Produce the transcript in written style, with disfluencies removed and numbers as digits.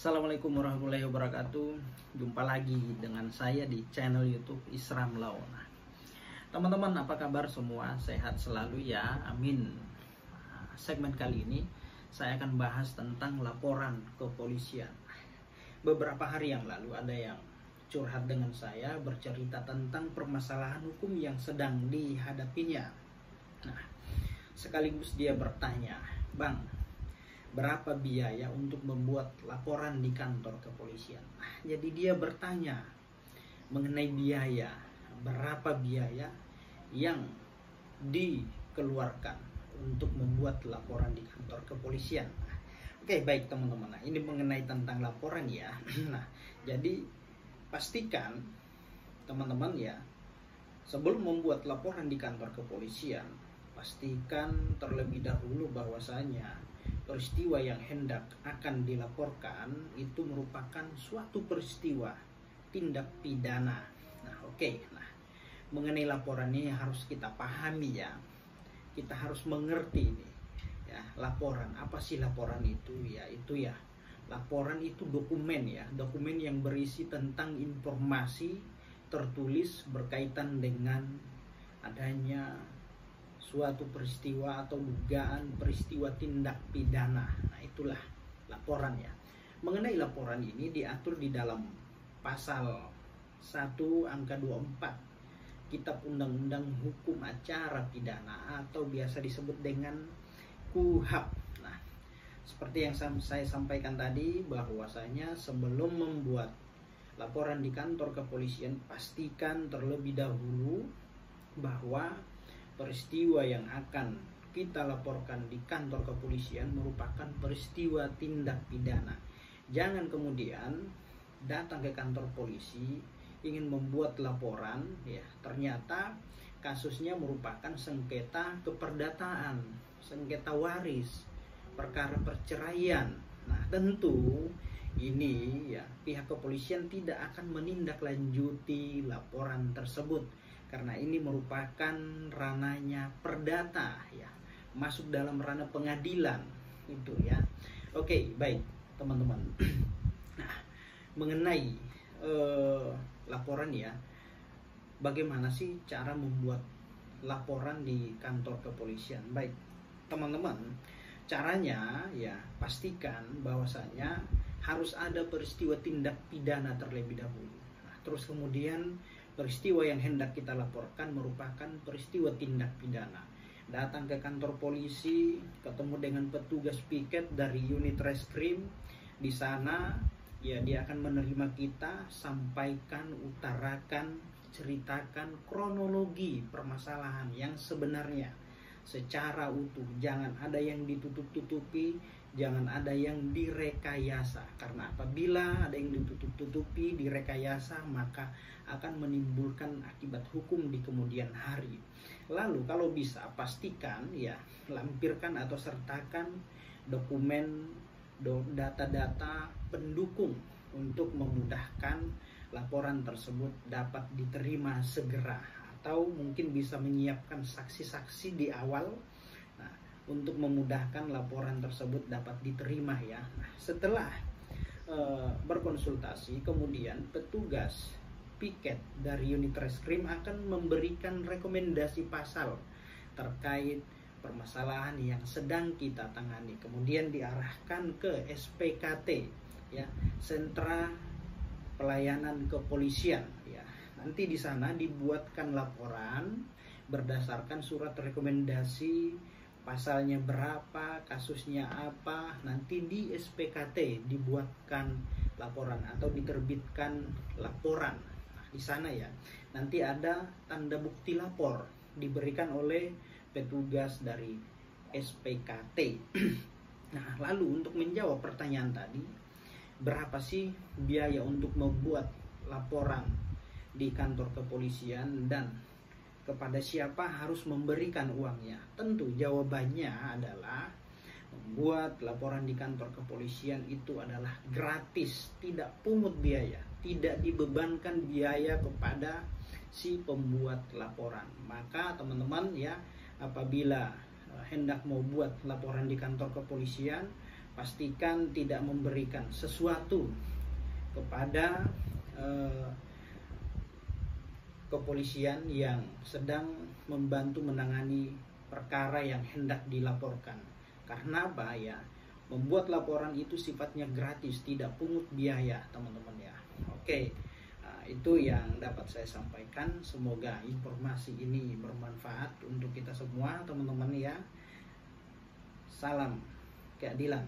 Assalamualaikum warahmatullahi wabarakatuh. Jumpa lagi dengan saya di channel YouTube Isram Laona. Teman-teman, apa kabar semua? Sehat selalu ya, amin. Segmen kali ini saya akan bahas tentang laporan kepolisian. Beberapa hari yang lalu ada yang curhat dengan saya, bercerita tentang permasalahan hukum yang sedang dihadapinya. Nah, sekaligus dia bertanya, "Bang, berapa biaya untuk membuat laporan di kantor kepolisian?" Jadi dia bertanya mengenai biaya, berapa biaya yang dikeluarkan untuk membuat laporan di kantor kepolisian. Oke, baik teman-teman. Nah, ini mengenai tentang laporan ya. Nah, jadi pastikan teman-teman ya, sebelum membuat laporan di kantor kepolisian, pastikan terlebih dahulu bahwasanya peristiwa yang hendak akan dilaporkan itu merupakan suatu peristiwa tindak pidana. Nah, Nah, mengenai laporan ini harus kita pahami ya. Kita harus mengerti ini. Ya, laporan. Apa sih laporan itu? Ya, itu ya. Laporan itu dokumen ya, dokumen yang berisi tentang informasi tertulis berkaitan dengan adanya suatu peristiwa atau dugaan peristiwa tindak pidana. Nah, itulah laporan ya. Mengenai laporan ini diatur di dalam pasal 1 angka 24 Kitab Undang-Undang Hukum Acara Pidana atau biasa disebut dengan KUHAP. Nah, seperti yang saya sampaikan tadi, bahwasanya sebelum membuat laporan di kantor kepolisian, pastikan terlebih dahulu bahwa peristiwa yang akan kita laporkan di kantor kepolisian merupakan peristiwa tindak pidana. Jangan kemudian datang ke kantor polisi ingin membuat laporan ya, ternyata kasusnya merupakan sengketa keperdataan, sengketa waris, perkara perceraian. Nah, tentu ini ya, pihak kepolisian tidak akan menindaklanjuti laporan tersebut karena ini merupakan ranahnya perdata ya, masuk dalam ranah pengadilan itu ya. Oke, baik teman-teman. Nah, mengenai laporan ya, bagaimana sih cara membuat laporan di kantor kepolisian? Baik teman-teman, caranya ya, pastikan bahwasanya harus ada peristiwa tindak pidana terlebih dahulu. Nah, terus kemudian peristiwa yang hendak kita laporkan merupakan peristiwa tindak pidana. Datang ke kantor polisi, ketemu dengan petugas piket dari unit reskrim. Di sana ya, dia akan menerima kita, sampaikan, utarakan, ceritakan kronologi permasalahan yang sebenarnya secara utuh. Jangan ada yang ditutup-tutupi, jangan ada yang direkayasa. Karena apabila ada yang ditutup-tutupi, direkayasa, maka akan menimbulkan akibat hukum di kemudian hari. Lalu kalau bisa pastikan ya, lampirkan atau sertakan dokumen data-data pendukung untuk memudahkan laporan tersebut dapat diterima segera, atau mungkin bisa menyiapkan saksi-saksi di awal. Nah, untuk memudahkan laporan tersebut dapat diterima ya. Nah, setelah berkonsultasi, kemudian petugas piket dari unit reskrim akan memberikan rekomendasi pasal terkait permasalahan yang sedang kita tangani. Kemudian diarahkan ke SPKT ya, Sentra Pelayanan Kepolisian ya. Nanti di sana dibuatkan laporan berdasarkan surat rekomendasi, pasalnya berapa, kasusnya apa. Nanti di SPKT dibuatkan laporan atau diterbitkan laporan. Nah, di sana ya, nanti ada tanda bukti lapor diberikan oleh petugas dari SPKT. Nah, lalu untuk menjawab pertanyaan tadi, berapa sih biaya untuk membuat laporan di kantor kepolisian dan kepada siapa harus memberikan uangnya? Tentu jawabannya adalah membuat laporan di kantor kepolisian itu adalah gratis, tidak pungut biaya, tidak dibebankan biaya kepada si pembuat laporan. Maka teman-teman ya, apabila hendak mau buat laporan di kantor kepolisian, pastikan tidak memberikan sesuatu kepada kepolisian yang sedang membantu menangani perkara yang hendak dilaporkan. Karena apa ya? Membuat laporan itu sifatnya gratis, tidak pungut biaya, teman-teman ya. Oke. Itu yang dapat saya sampaikan. Semoga informasi ini bermanfaat untuk kita semua, teman-teman ya. Salam keadilan.